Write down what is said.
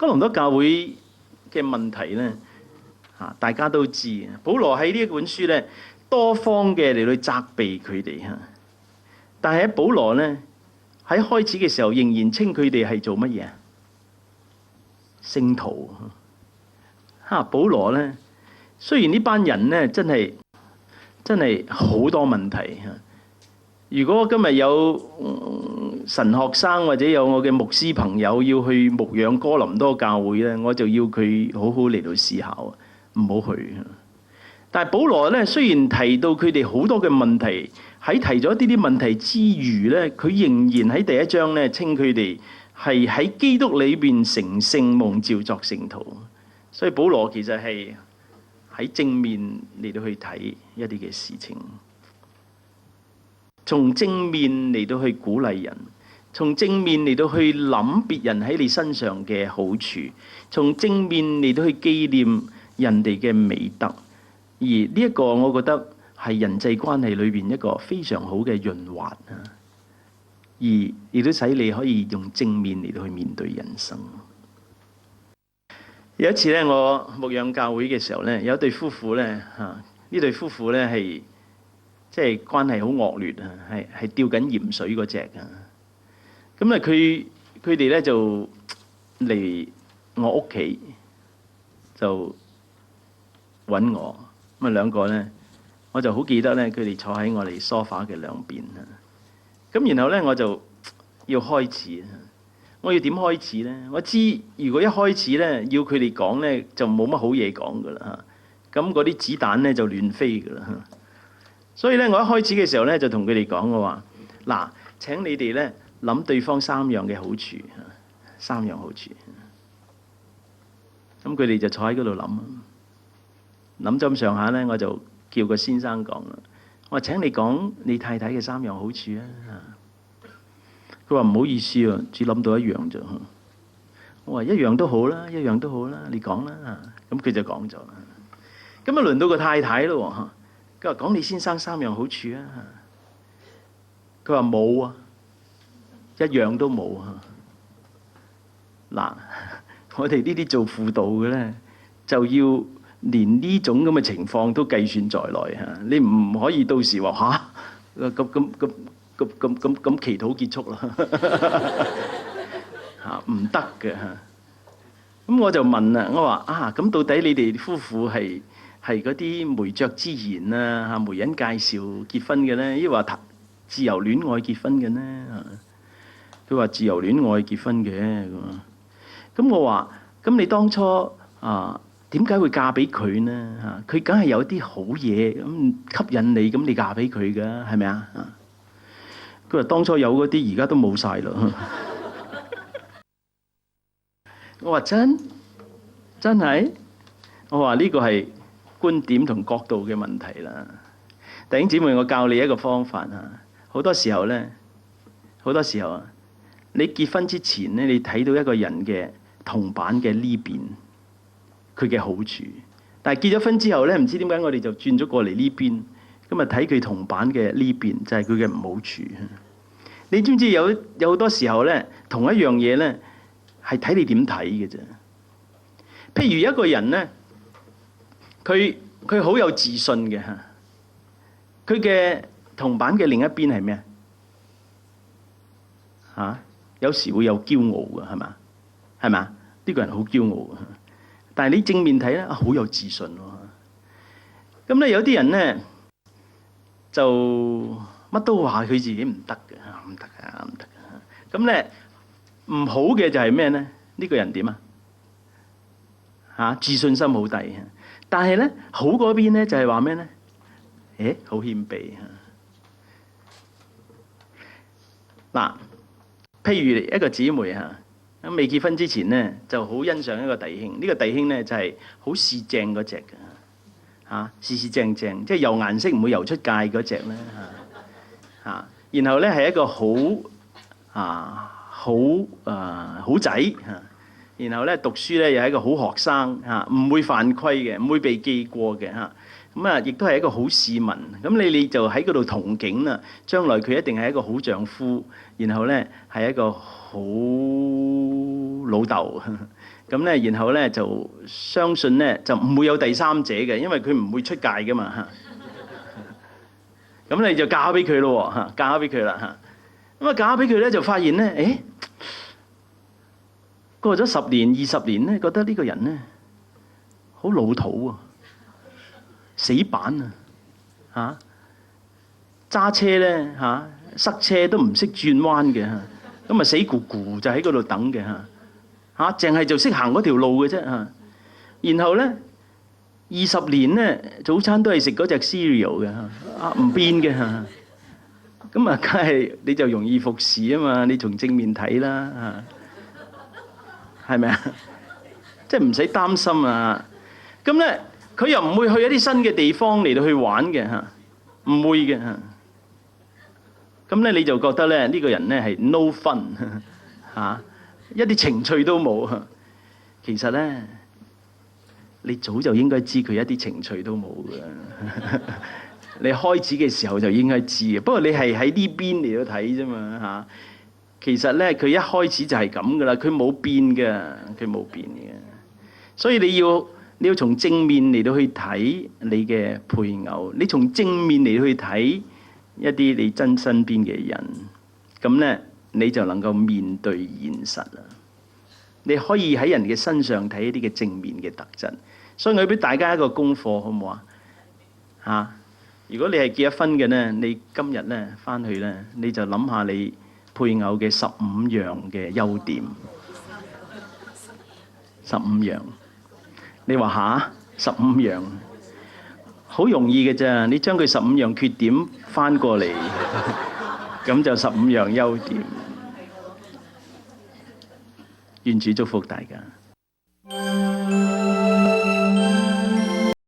哥林多教會嘅問題咧，大家都知。保羅喺呢一本書咧，多方嘅嚟到責備佢哋嚇。但係喺保羅咧喺開始嘅時候，仍然稱佢哋係做乜嘢啊？聖徒嚇。保羅咧，雖然呢班人咧真係好多問題嚇。如果今日有神學生或者有我嘅牧師朋友要去牧養哥林多教會咧，我就要佢好好嚟到思考，唔好去。但係保羅咧，雖然提到佢哋好多嘅問題，喺提咗啲問題之餘咧，佢仍然喺第一章咧稱佢哋係喺基督裏邊成聖蒙召作聖徒。所以保羅其實係喺正面嚟到去睇一啲嘅事情，從正面嚟到去鼓勵人，從正面嚟到去諗別人喺你身上嘅好處，從正面嚟到去紀念人哋嘅美德。而呢一個我覺得係人際關係裏邊一個非常好嘅潤滑啊，而亦都使你可以用正面嚟到去面對人生。有一次咧，我牧養教會嘅時候咧，有一對夫婦咧呢對夫婦咧係即係關係好惡劣啊，係吊緊鹽水嗰隻啊。咁咧佢哋咧就嚟我屋企就揾我。咁啊兩個咧，我就好記得咧，佢哋坐喺我哋梳化嘅兩邊啊。咁然後咧，我就要開始。我要點開始咧？我知如果一開始咧，要佢哋講咧，就冇乜好嘢講噶啦嚇。咁嗰啲子彈咧就亂飛噶啦。所以咧，我一開始嘅時候咧，就同佢哋講我話：嗱，請你哋咧諗對方3樣嘅好處嚇，3樣好處。咁佢哋就坐喺嗰度諗咗咁上下咧，我就叫個先生講啦。我話：請你講你太太嘅3樣好處啊！佢話：唔好意思啊，只諗到1樣啫。我話：1樣都好啦，1樣都好啦，你講啦。咁佢就講咗啦。咁啊，輪到個太太咯。佢話：講你先生3樣好處啊。佢話：冇啊，1樣都冇啊。嗱，我哋呢啲做輔導嘅咧，就要連呢種咁嘅情況都計算在內嚇。你唔可以到時話嚇咁祈禱結束啦嚇，唔得嘅嚇。咁我就問啦，我話啊，咁到底你哋夫婦係嗰啲媒妁之言啊嚇，媒人介紹結婚嘅咧，抑或自由戀愛結婚嘅呢？佢話自由戀愛結婚嘅咁我話：咁你當初點解會嫁俾佢呢？嚇，佢梗係有啲好嘢咁吸引你，咁你嫁俾佢㗎，係咪啊？佢話：當初有嗰啲，而家都冇晒咯。我話真係？我話呢個係觀點同角度嘅問題啦。弟兄姊妹，我教你一個方法啊。好多時候啊，你結婚之前咧，你睇到一個人嘅銅板嘅呢邊，佢嘅好處。但係結咗婚之後咧，唔知點解我哋就轉咗過嚟呢邊。咁啊，睇佢銅板嘅呢邊就係佢嘅唔好處。你知唔知有好多時候咧，同一樣嘢咧，係睇你點睇嘅啫。譬如一個人咧，佢好有自信嘅嚇，佢嘅銅板嘅另一邊係咩啊？有時會有驕傲嘅，係嘛？係嘛？呢個人好驕傲嘅，但係你正面睇咧，好有自信喎。咁咧有啲人咧就乜都話佢自己唔得嘅，唔得嘅，唔得嘅。咁咧唔好嘅就係咩咧？呢個人點啊？嚇，自信心好低。但係咧好嗰邊咧就係話咩咧？好謙卑嗱。譬如一個姊妹嚇，咁未結婚之前咧就好欣賞一個弟兄。呢個弟兄咧就係好試正嗰隻嘅嚇，試正，即係油顏色唔會油出界嗰隻咧嚇。然後咧係一個好仔嚇。然後咧讀書咧又係一個好學生嚇，唔會犯規嘅，唔會被記過嘅嚇。咁啊，亦都係一個好市民。咁你就喺嗰度同景啦。將來佢一定係一個好丈夫，然後咧係一個好老豆。咁咧，然後咧就相信咧就唔會有第三者嘅，因為佢唔會出界噶嘛嚇。咁你就嫁俾佢咯嚇，嫁俾佢啦嚇。咁啊嫁俾佢咧就發現咧，過咗10年20年咧，覺得呢個人咧好老土啊，死板啊嚇，揸車咧嚇塞車都唔識轉彎嘅嚇，咁啊死咕咕就喺嗰度等嘅嚇。淨係就識行嗰條路嘅啫嚇，然後咧20年咧早餐都係食嗰隻 cereal 嘅嚇，唔變嘅嚇，咁啊梗係你就容易服侍啊嘛，你從正面睇啦嚇，係咪啊？即係唔使擔心啊，咁咧佢又唔會去一啲新嘅地方嚟到去玩嘅嚇，唔會嘅嚇，咁咧你就覺得咧呢個人咧係 no fun 嚇。一啲情趣都冇，其實咧，你早就應該知佢一啲情趣都冇嘅。你開始嘅時候就應該知嘅，不過你係喺呢邊嚟到睇啫嘛嚇。其實咧，佢一開始就係咁噶啦，佢冇變嘅，佢冇變嘅。所以你要從正面嚟到去睇你嘅配偶，你從正面嚟到去睇一啲你真身邊嘅人，咁咧。你就能夠面對現實啦。你可以喺人嘅身上睇一啲嘅正面嘅特質。所以我俾大家一個功課，好唔好啊？如果你係結咗婚嘅咧，你今日咧翻去咧，你就諗下你配偶嘅15樣嘅優點。15樣，你話吓15樣，好容易嘅啫。你將佢15樣缺點翻過嚟，咁就15樣優點。願主祝福大家。